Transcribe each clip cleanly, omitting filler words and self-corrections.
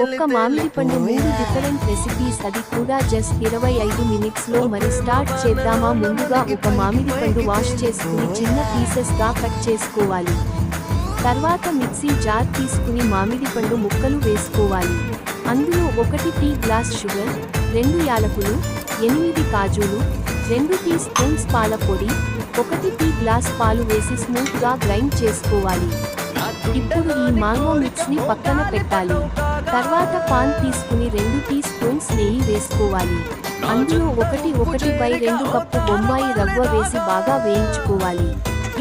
ఒక్క మామిడి పండు 3 డిఫరెంట్ రెసిపీస్, అది కూడా జస్ట్ 25 మినిట్స్ లో. మరి స్టార్ట్ చేద్దామా? ముందుగా ఒక మామిడి పండు వాష్ చేసుకుని చిన్న పీసెస్ గా కట్ చేసుకోవాలి. తర్వాత మిక్సీ జార్ తీసుకుని మామిడి పండు ముక్కలు వేసుకోవాలి. అందులో 1 టీ గ్లాస్ షుగర్, 2 యాలకులు, 8 కాజులు, 2 టీ స్పూన్స్ పాల పొడి, 1 టీ గ్లాస్ పాలు వేసి స్మూత్ గా గ్రైండ్ చేసుకోవాలి. ఇప్పుడు ఈ మాంగో మిక్స్ ని పక్కన పెట్టాలి. తర్వాత పాన్ తీసుకుని 2 టీ స్పూన్స్ నెయ్యి వేసుకోవాలి. అందులో 1/2 కప్పు బొంబాయి రవ్వ వేసి బాగా వేయించుకోవాలి.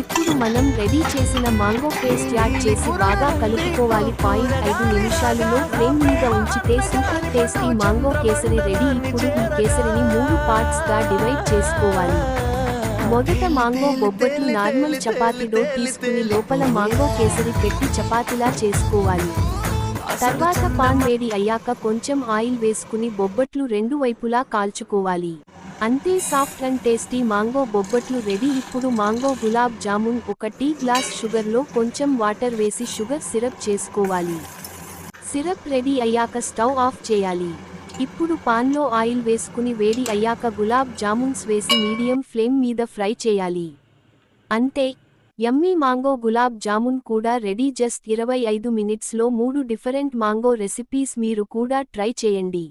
ఇప్పుడు మనం రెడీ చేసిన మాంగో పేస్ట్ యాడ్ చేసి బాగా కలుపుకోవాలి. 5 నిమిషాలు లో ఫ్లేమ్ మీద ఉంచితే super tasty mango kesari ready. ఇప్పుడు ఈ కేసరిని 3 పార్ట్స్ గా డివైడ్ చేసుకోవాలి. మొదట మాంగో బొబ్బట్లు నార్మల్ చపాతీ డో తీసుకుని లోపల మాంగో కేసరి పెట్టి చపాతీలా చేసుకోవాలి. తర్వాత పాన్ వేడి అయ్యాక కొంచెం ఆయిల్ వేసుకుని బొబ్బట్లు 2 వైపులా కాల్చుకోవాలి. అంతే, soft and tasty mango bobbatlu ready. ఇప్పుడు mango gulab jamun 1 tea glass sugar లో కొంచెం వాటర్ వేసి షుగర్ సిరప్ చేసుకోవాలి. సిరప్ రెడీ అయ్యాక స్టవ్ ఆఫ్ చేయాలి. ఇప్పుడు పాన్ లో ఆయిల్ వేసుకుని వేడి అయ్యాక గులాబ్ జామున్స్ వేసి మీడియం ఫ్లేమ్ మీద ఫ్రై చేయాలి. అంతే, యమ్మీ మాంగో గులాబ్ జామున్ కూడా రెడీ. జస్ట్ 25 మినిట్స్ లో 3 డిఫరెంట్ మాంగో రెసిపీస్. మీరు కూడా ట్రై చేయండి.